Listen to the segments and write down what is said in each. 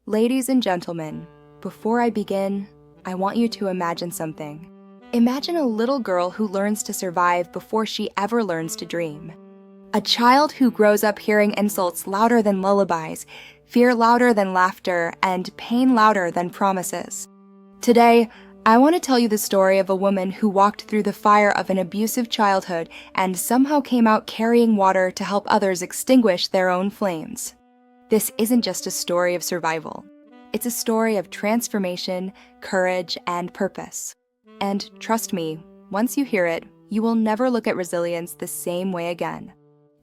Ladies and gentlemen, before I begin, I want you to imagine something. Imagine a little girl who learns to survive before she ever learns to dream. A child who grows up hearing insults louder than lullabies, fear louder than laughter, and pain louder than promises. Today, I want to tell you the story of a woman who walked through the fire of an abusive childhood and somehow came out carrying water to help others extinguish their own flames. This isn't just a story of survival. It's a story of transformation, courage, and purpose. And trust me, once you hear it, you will never look at resilience the same way again.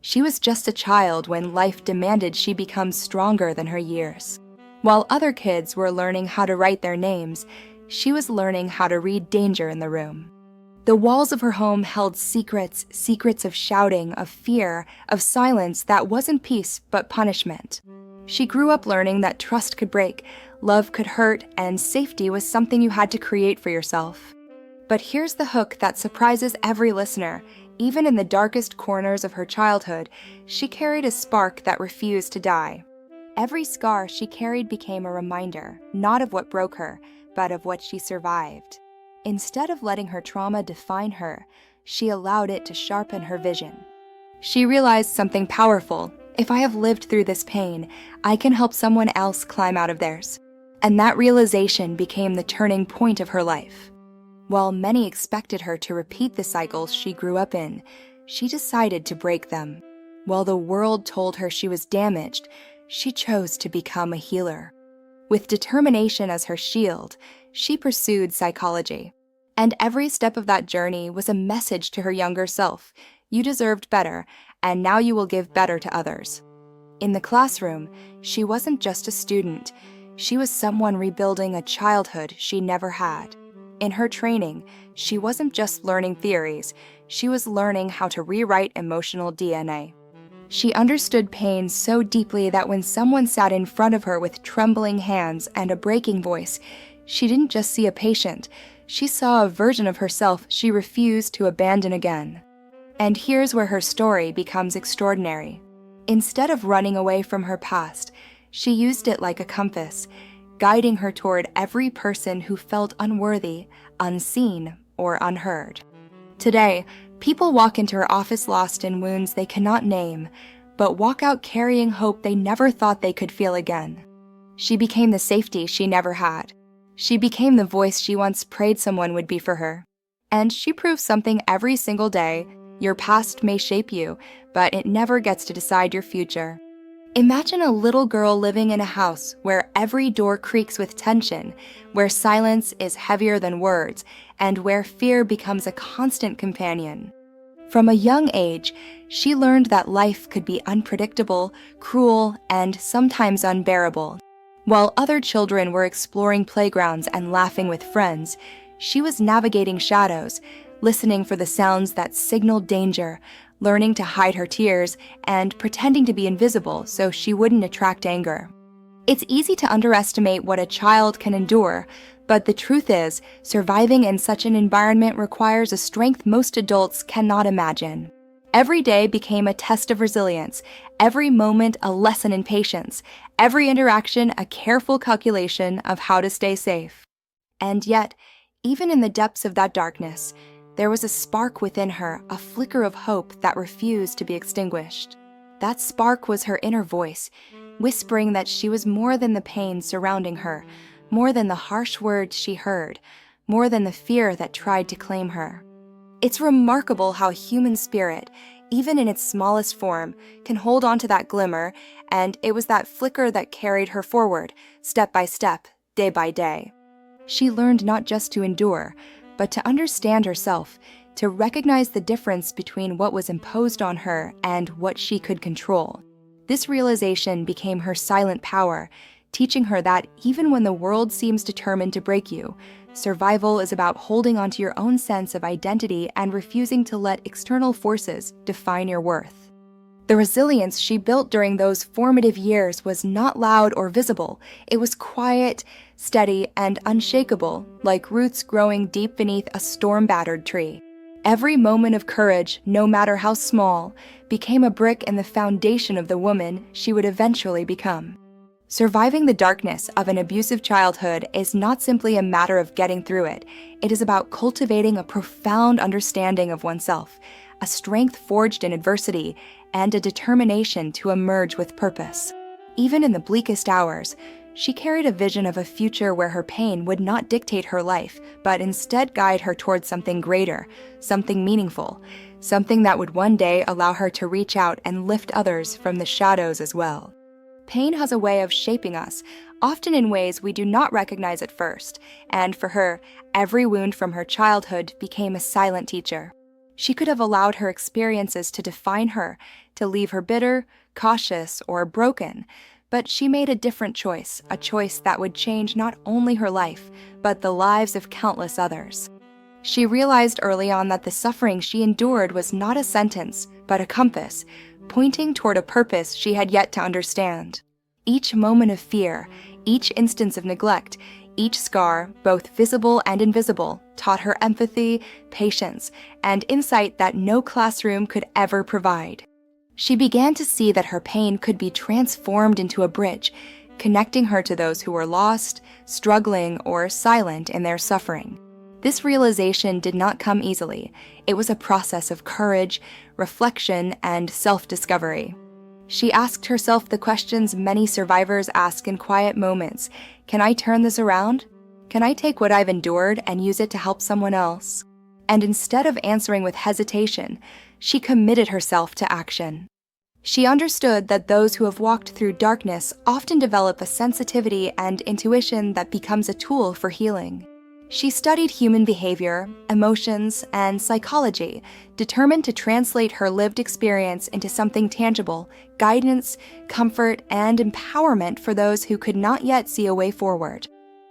She was just a child when life demanded she become stronger than her years. While other kids were learning how to write their names, she was learning how to read danger in the room. The walls of her home held secrets of shouting, of fear, of silence that wasn't peace but punishment. She grew up learning that trust could break, love could hurt, and safety was something you had to create for yourself. But here's the hook that surprises every listener. Even in the darkest corners of her childhood, she carried a spark that refused to die. Every scar she carried became a reminder, not of what broke her, but of what she survived. Instead of letting her trauma define her, she allowed it to sharpen her vision. She realized something powerful. If I have lived through this pain, I can help someone else climb out of theirs. And that realization became the turning point of her life. While many expected her to repeat the cycles she grew up in, she decided to break them. While the world told her she was damaged, she chose to become a healer. With determination as her shield, she pursued psychology. And every step of that journey was a message to her younger self. You deserved better, and now you will give better to others. In the classroom, she wasn't just a student. She was someone rebuilding a childhood she never had. In her training, she wasn't just learning theories. She was learning how to rewrite emotional DNA. She understood pain so deeply that when someone sat in front of her with trembling hands and a breaking voice, she didn't just see a patient. She saw a version of herself she refused to abandon again. And here's where her story becomes extraordinary. Instead of running away from her past, she used it like a compass, guiding her toward every person who felt unworthy, unseen, or unheard. Today, people walk into her office lost in wounds they cannot name, but walk out carrying hope they never thought they could feel again. She became the safety she never had. She became the voice she once prayed someone would be for her. And she proves something every single day. Your past may shape you, but it never gets to decide your future. Imagine a little girl living in a house where every door creaks with tension, where silence is heavier than words, and where fear becomes a constant companion. From a young age, she learned that life could be unpredictable, cruel, and sometimes unbearable. While other children were exploring playgrounds and laughing with friends, she was navigating shadows, listening for the sounds that signaled danger, learning to hide her tears, and pretending to be invisible so she wouldn't attract anger. It's easy to underestimate what a child can endure, but the truth is, surviving in such an environment requires a strength most adults cannot imagine. Every day became a test of resilience, every moment a lesson in patience, every interaction a careful calculation of how to stay safe. And yet, even in the depths of that darkness, there was a spark within her, a flicker of hope that refused to be extinguished. That spark was her inner voice, whispering that she was more than the pain surrounding her, more than the harsh words she heard, more than the fear that tried to claim her. It's remarkable how human spirit, even in its smallest form, can hold on to that glimmer, and it was that flicker that carried her forward, step by step, day by day. She learned not just to endure, but to understand herself, to recognize the difference between what was imposed on her and what she could control. This realization became her silent power, teaching her that even when the world seems determined to break you, survival is about holding onto your own sense of identity and refusing to let external forces define your worth. The resilience she built during those formative years was not loud or visible. It was quiet, steady, and unshakable, like roots growing deep beneath a storm-battered tree. Every moment of courage, no matter how small, became a brick in the foundation of the woman she would eventually become. Surviving the darkness of an abusive childhood is not simply a matter of getting through it. It is about cultivating a profound understanding of oneself, a strength forged in adversity, and a determination to emerge with purpose. Even in the bleakest hours, she carried a vision of a future where her pain would not dictate her life, but instead guide her towards something greater, something meaningful, something that would one day allow her to reach out and lift others from the shadows as well. Pain has a way of shaping us, often in ways we do not recognize at first, and for her, every wound from her childhood became a silent teacher. She could have allowed her experiences to define her, to leave her bitter, cautious, or broken, but she made a different choice, a choice that would change not only her life, but the lives of countless others. She realized early on that the suffering she endured was not a sentence, but a compass, pointing toward a purpose she had yet to understand. Each moment of fear, each instance of neglect, each scar, both visible and invisible, taught her empathy, patience, and insight that no classroom could ever provide. She began to see that her pain could be transformed into a bridge, connecting her to those who were lost, struggling, or silent in their suffering. This realization did not come easily. It was a process of courage, reflection, and self-discovery. She asked herself the questions many survivors ask in quiet moments. Can I turn this around? Can I take what I've endured and use it to help someone else? And instead of answering with hesitation, she committed herself to action. She understood that those who have walked through darkness often develop a sensitivity and intuition that becomes a tool for healing. She studied human behavior, emotions, and psychology, determined to translate her lived experience into something tangible, guidance, comfort, and empowerment for those who could not yet see a way forward.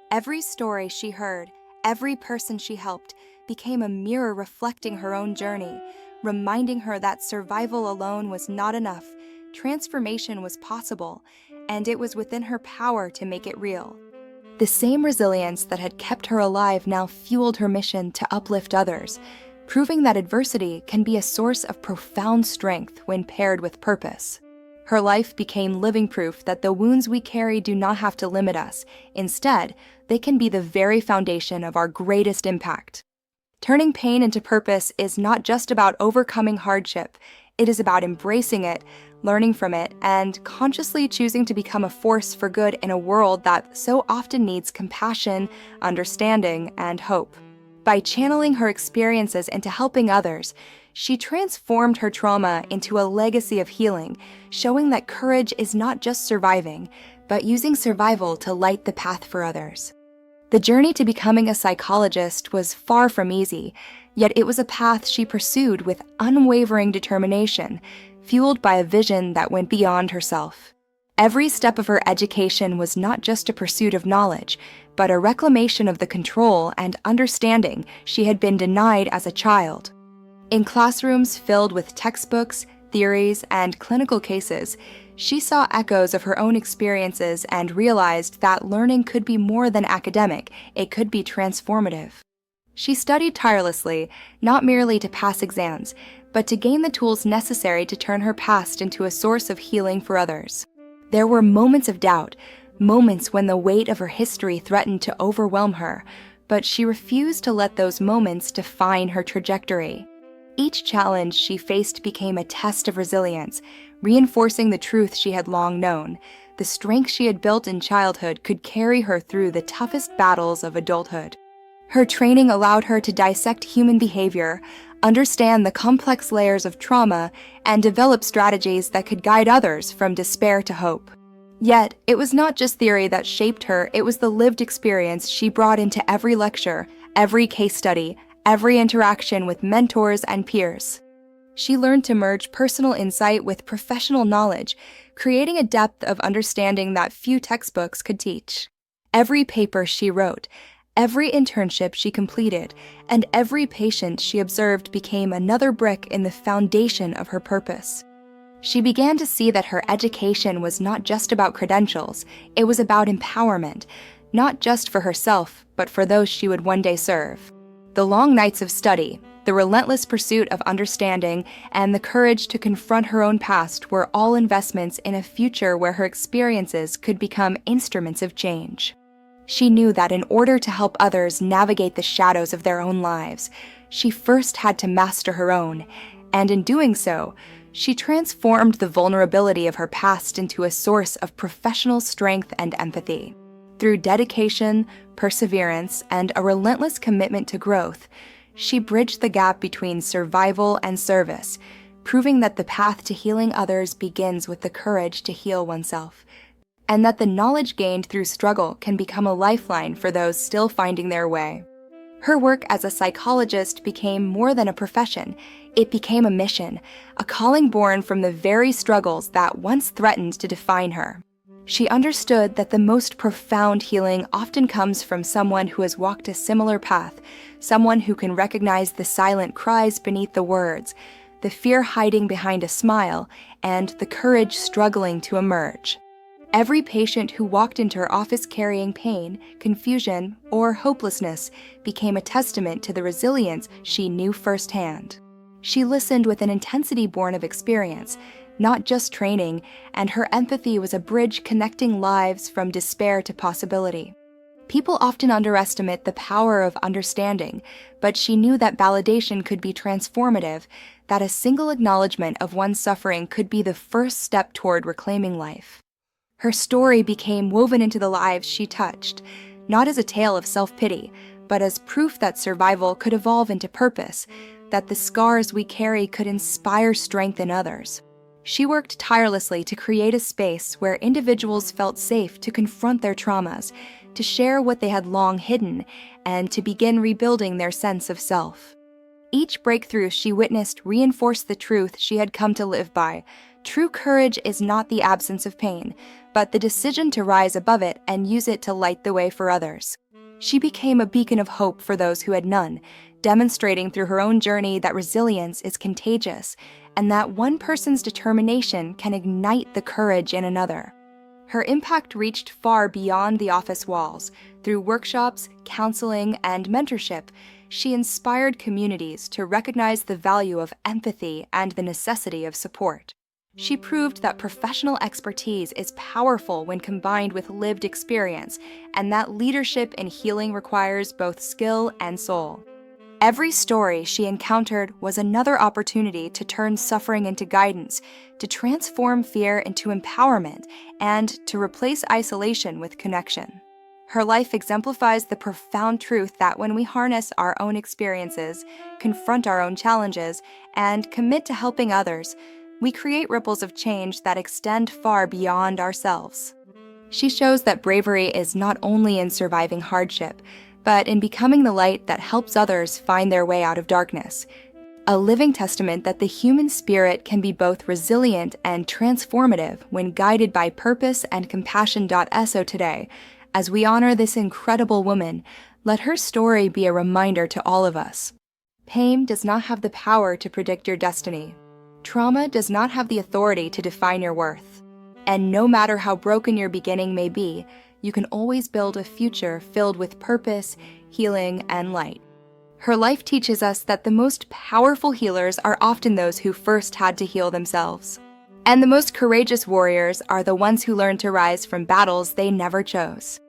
Every story she heard, every person she helped, became a mirror reflecting her own journey, reminding her that survival alone was not enough, transformation was possible, and it was within her power to make it real. The same resilience that had kept her alive now fueled her mission to uplift others, proving that adversity can be a source of profound strength when paired with purpose. Her life became living proof that the wounds we carry do not have to limit us. Instead, they can be the very foundation of our greatest impact. Turning pain into purpose is not just about overcoming hardship. It is about embracing it, learning from it, and consciously choosing to become a force for good in a world that so often needs compassion, understanding, and hope. By channeling her experiences into helping others, she transformed her trauma into a legacy of healing, showing that courage is not just surviving, but using survival to light the path for others. The journey to becoming a psychologist was far from easy, yet it was a path she pursued with unwavering determination, fueled by a vision that went beyond herself. Every step of her education was not just a pursuit of knowledge, but a reclamation of the control and understanding she had been denied as a child. In classrooms filled with textbooks, theories, and clinical cases, she saw echoes of her own experiences and realized that learning could be more than academic, it could be transformative. She studied tirelessly, not merely to pass exams, but to gain the tools necessary to turn her past into a source of healing for others. There were moments of doubt, moments when the weight of her history threatened to overwhelm her, but she refused to let those moments define her trajectory. Each challenge she faced became a test of resilience, reinforcing the truth she had long known. The strength she had built in childhood could carry her through the toughest battles of adulthood. Her training allowed her to dissect human behavior, understand the complex layers of trauma, and develop strategies that could guide others from despair to hope. Yet, it was not just theory that shaped her, it was the lived experience she brought into every lecture, every case study, every interaction with mentors and peers. She learned to merge personal insight with professional knowledge, creating a depth of understanding that few textbooks could teach. Every paper she wrote, every internship she completed, and every patient she observed became another brick in the foundation of her purpose. She began to see that her education was not just about credentials, it was about empowerment, not just for herself, but for those she would one day serve. The long nights of study, The relentless pursuit of understanding and the courage to confront her own past were all investments in a future where her experiences could become instruments of change. She knew that in order to help others navigate the shadows of their own lives, she first had to master her own, and in doing so, she transformed the vulnerability of her past into a source of professional strength and empathy. Through dedication, perseverance, and a relentless commitment to growth, she bridged the gap between survival and service, proving that the path to healing others begins with the courage to heal oneself, and that the knowledge gained through struggle can become a lifeline for those still finding their way. Her work as a psychologist became more than a profession. It became a mission, a calling born from the very struggles that once threatened to define her. She understood that the most profound healing often comes from someone who has walked a similar path, someone who can recognize the silent cries beneath the words, the fear hiding behind a smile, and the courage struggling to emerge. Every patient who walked into her office carrying pain, confusion, or hopelessness became a testament to the resilience she knew firsthand. She listened with an intensity born of experience, not just training, and her empathy was a bridge connecting lives from despair to possibility. People often underestimate the power of understanding, but she knew that validation could be transformative, that a single acknowledgement of one's suffering could be the first step toward reclaiming life. Her story became woven into the lives she touched, not as a tale of self-pity, but as proof that survival could evolve into purpose, that the scars we carry could inspire strength in others. She worked tirelessly to create a space where individuals felt safe to confront their traumas, to share what they had long hidden, and to begin rebuilding their sense of self. Each breakthrough she witnessed reinforced the truth she had come to live by. True courage is not the absence of pain, but the decision to rise above it and use it to light the way for others. She became a beacon of hope for those who had none, demonstrating through her own journey that resilience is contagious, and that one person's determination can ignite the courage in another. Her impact reached far beyond the office walls. Through workshops, counseling, and mentorship, she inspired communities to recognize the value of empathy and the necessity of support. She proved that professional expertise is powerful when combined with lived experience, and that leadership in healing requires both skill and soul. Every story she encountered was another opportunity to turn suffering into guidance, to transform fear into empowerment, and to replace isolation with connection. Her life exemplifies the profound truth that when we harness our own experiences, confront our own challenges, and commit to helping others, we create ripples of change that extend far beyond ourselves. She shows that bravery is not only in surviving hardship, but in becoming the light that helps others find their way out of darkness. A living testament that the human spirit can be both resilient and transformative when guided by purpose and compassion.so today. As we honor this incredible woman, let her story be a reminder to all of us. Pain does not have the power to predict your destiny. Trauma does not have the authority to define your worth. And no matter how broken your beginning may be, you can always build a future filled with purpose, healing, and light. Her life teaches us that the most powerful healers are often those who first had to heal themselves. And the most courageous warriors are the ones who learn to rise from battles they never chose.